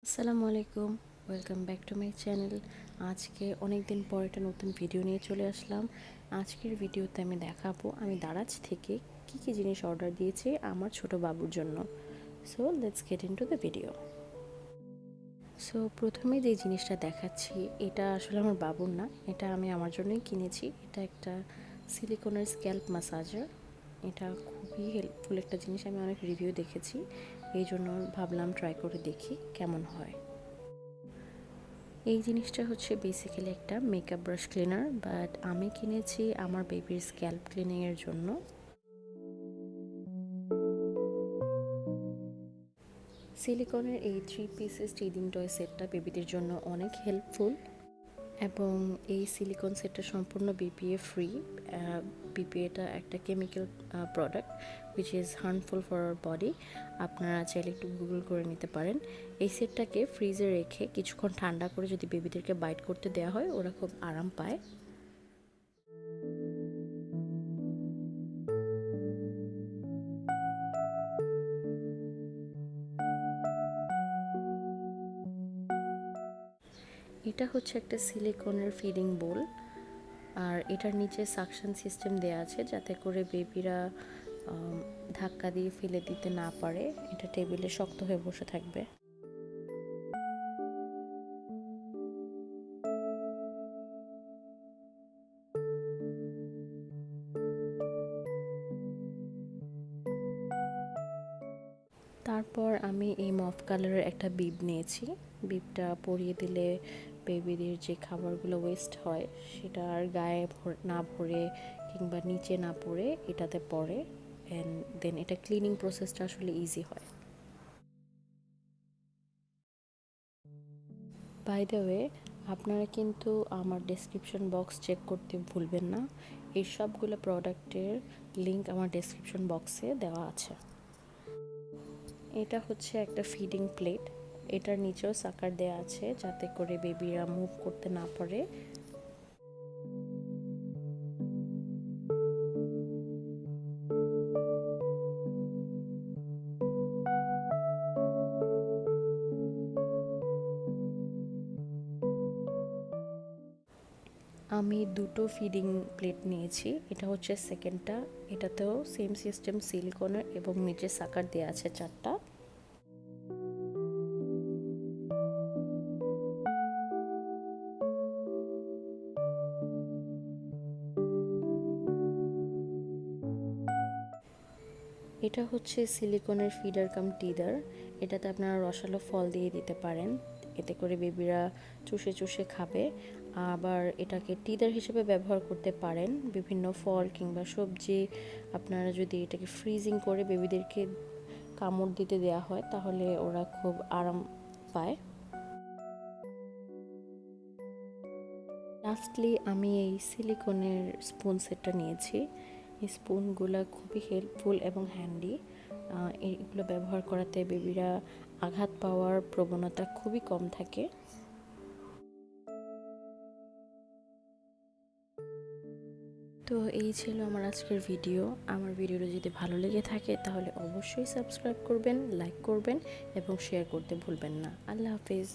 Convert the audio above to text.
আসসালামু আলাইকুম, welcome back to my channel. আজকে অনেক দিন পর একটা নতুন ভিডিও নিয়ে চলে আসলাম। আজকের ভিডিওতে আমি দেখাবো আমি দারাজ থেকে কী জিনিস অর্ডার দিয়েছি আমার ছোট বাবুর জন্য। So let's get into the video. So প্রথমে যে জিনিসটা দেখাচ্ছি এটা আসলে আমার বাবুর না, এটা আমি আমার জন্যই কিনেছি। এটা একটা সিলিকনের স্ক্যাল্প ম্যাসাজার। এটা খুবই হেল্পফুল একটা জিনিস, আমি অনেক রিভিউ দেখেছি, এই জন্য ভাবলাম ট্রাই করে দেখি কেমন হয়। এই জিনিসটা হচ্ছে বেসিক্যালি একটা মেকআপ ব্রাশ ক্লিনার, বাট আমি কিনেছি আমার বেবির স্ক্যাল্প ক্লিনিংয়ের জন্য। সিলিকনের এই 3 পিসেস টিদিং টয় সেটটা বেবিদের জন্য অনেক হেল্পফুল, এবং এই সিলিকন সেটটা সম্পূর্ণ বিপিএ ফ্রি। বিপিএটা একটা chemical product which is harmful for our body. আপনারা চাইলে একটু গুগল করে নিতে পারেন। এই সেটটাকে ফ্রিজে রেখে কিছুক্ষণ ঠান্ডা করে যদি বেবিদেরকে বাইট করতে দেওয়া হয়, ওরা খুব আরাম পায়। এটা হচ্ছে একটা সিলিকনের ফিডিং বোল, আর এটার নিচে সাকশন সিস্টেম দেওয়া আছে যাতে করে বেবিরা ধাক্কা দিয়ে ফেলে দিতে না পারে, এটা টেবিলে শক্ত হয়ে বসে থাকবে। তারপর আমি এই মফ কালারের একটা বিব নিয়েছি। বিবটা পরিয়ে দিলে বেবিদের যে খাবারগুলো ওয়েস্ট হয় সেটা আর গায়ে না ভরে কিংবা নিচে না পড়ে এটাতে পড়ে, অ্যান্ড দেন এটা ক্লিনিং প্রসেসটা আসলে ইজি হয়। বাই দ্য ওয়ে, আপনারা কিন্তু আমার ডেসক্রিপশন বক্স চেক করতে ভুলবেন না, এই সবগুলো প্রোডাক্টের লিঙ্ক আমার ডেসক্রিপশন বক্সে দেওয়া আছে। এটা হচ্ছে একটা ফিডিং প্লেট, এটার নিচেও সাকার দেওয়া আছে যাতে করে বেবিরা মুভ করতে না পারে। আমি দুটো ফিডিং প্লেট নিয়েছি, এটা হচ্ছে সেকেন্ডটা। এটাতেও সেম সিস্টেম সিলিকনের এবং নিচে সাকার দেওয়া আছে 4টা। এটা হচ্ছে সিলিকনের ফিডার কাম টিদার। এটাতে আপনারা রসালো ফল দিয়ে দিতে পারেন, এতে করে বেবিরা চুষে চুষে খাবে। আবার এটাকে টিদার হিসেবে ব্যবহার করতে পারেন বিভিন্ন ফল কিংবা সবজি। আপনারা যদি এটাকে ফ্রিজিং করে বেবিদেরকে কামড় দিতে দেওয়া হয় তাহলে ওরা খুব আরাম পায়। লাস্টলি আমি এই সিলিকনের স্পুন সেটটা নিয়েছি। এই স্পুনগুলো খুবই হেল্পফুল এবং হ্যান্ডি। এগুলো ব্যবহার করাতে বেবিরা আঘাত পাওয়ার প্রবণতা খুবই কম থাকে। তো এই ছিল আমার আজকের ভিডিও। আমার ভিডিওটা যদি ভালো লেগে থাকে তাহলে অবশ্যই সাবস্ক্রাইব করবেন, লাইক করবেন এবং শেয়ার করতে ভুলবেন না। আল্লাহ হাফিজ।